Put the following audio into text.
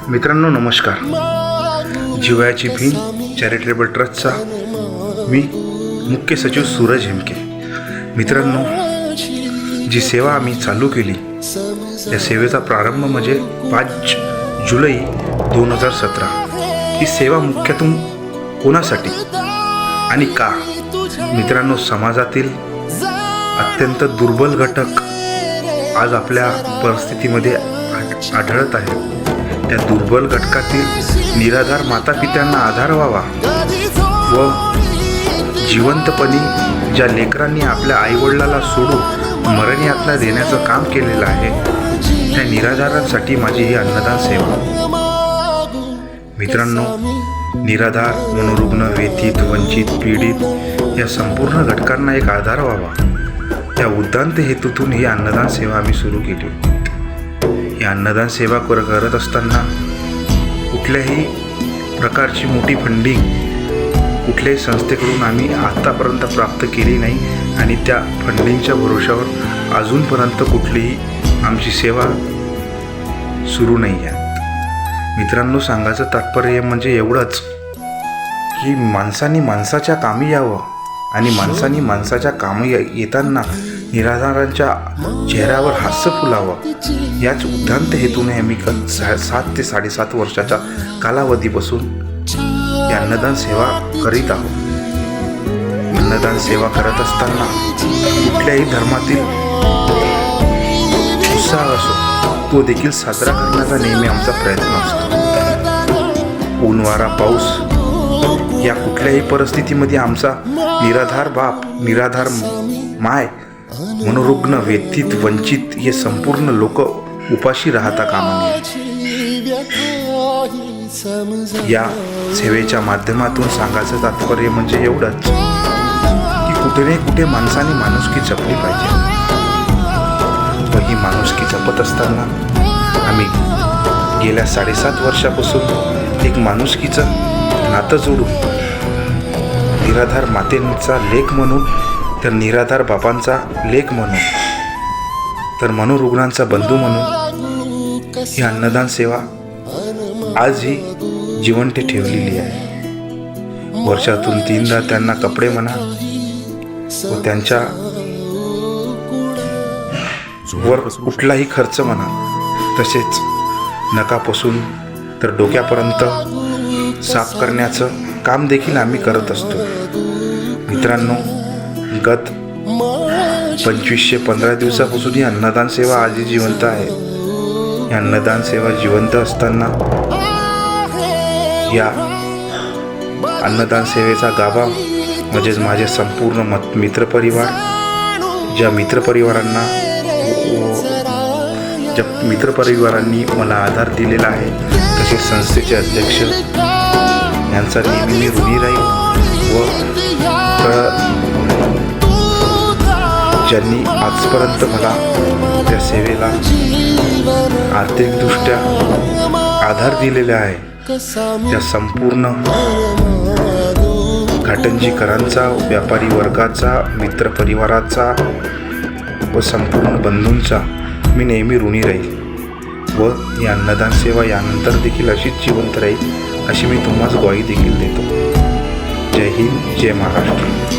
मित्रांनो नमस्कार. जिव्हाळ्याची भीम चॅरिटेबल ट्रस्टचा मी मुख्य सचिव सूरज हेमके. मित्रांनो, जी सेवा आम्ही चालू केली या सेवेचा प्रारंभ म्हणजे 5 जुलै 2017. ही सेवा मुख्यतः कोणासाठी आणि का? मित्रांनो, समाजातील अत्यंत दुर्बल घटक आज आपल्या परिस्थितीमध्ये आढळत आहे. त्या दुर्बल घटकातील निराधार मातापित्यांना आधार व्हावा व जिवंतपणी ज्या लेकरांनी आपल्या आईवडिलाला सोडून मरण यातना देण्याचं काम केलेलं आहे त्या निराधारांसाठी माझी ही अन्नदान सेवा. मित्रांनो, निराधार, मनोरुग्ण, व्यथित, वंचित, पीडित या संपूर्ण घटकांना एक आधार व्हावा या उद्दांत हेतूतून ही अन्नदान सेवा आम्ही सुरू केली. ही अन्नदान सेवा करत असताना कुठल्याही प्रकारची मोठी फंडिंग कुठल्याही संस्थेकडून आम्ही आत्तापर्यंत प्राप्त केली नाही आणि त्या फंडिंगच्या भरोशावर अजूनपर्यंत कुठलीही आमची सेवा सुरू नाही आहे. मित्रांनो, सांगायचं तात्पर्य म्हणजे एवढंच की माणसांनी माणसाच्या कामी यावं आणि माणसांनी माणसाच्या कामी येताना निराधारांच्या चेहऱ्यावर हास्य फुलावं याच उद्दांत हेतूने आम्ही 7 ते 7.5 वर्षाच्या कालावधीपासून ही अन्नदान सेवा करीत आहोत. अन्नदान सेवा करत असताना कुठल्याही धर्मातील उत्साह असो तो देखील साजरा करण्याचा नेहमी आमचा प्रयत्न असतो. ऊन, वारा, पाऊस या कुठल्याही परिस्थितीमध्ये आमचा निराधार बाप, निराधार माय, मनोरुग्ण, व्यथित, वंचित हे संपूर्ण लोक उपाशी राहता कामा नये. या सेवेच्या माध्यमातून सांगायचं तात्पर्य म्हणजे एवढंच की कुठे ना कुठे माणसाने माणुसकी जपली पाहिजे व ही माणुसकी जपत असताना आम्ही गेल्या 7.5 वर्षापासून एक माणुसकीचं नातं जोडून निराधार मातेचा लेक म्हणून, तर निराधार बापांचा लेक म्हणून, तर मनोरुग्णांचा बंधू म्हणून ही अन्नदान सेवा आज ही जिवंत ठेवलेली आहे. वर्षातून 3दा त्यांना कपडे म्हणा व त्यांच्या वर कुठलाही खर्च म्हणा, तसेच नकापासून तर डोक्यापर्यंत साफ करण्याचं काम देखील आम्ही करत असतो. मित्रांनो, गत 2515 दिवसापासून ही अन्नदान सेवा आजही जिवंत आहे. ही अन्नदान सेवा जिवंत असताना या अन्नदान सेवेचा गाभा म्हणजेच माझे संपूर्ण मित्रपरिवार, ज्या मित्रपरिवारांनी मला आधार दिलेला आहे, तसेच संस्थेचे अध्यक्ष यांचा नेहमी मी ऋणी राहील व ज्यांनी आजपर्यंत मला त्या सेवेला आर्थिकदृष्ट्या आधार दिलेला आहे त्या संपूर्ण घाटंजीकरांचा, व्यापारी वर्गाचा, मित्रपरिवाराचा व संपूर्ण बंधूंचा मी नेहमी ऋणी राहील व ही अन्नदान सेवा यानंतर देखील अशीच जिवंत राहील अशी मी तुम्हाला ग्वाही देखील देतो. जय हिंद, जय महाराष्ट्र.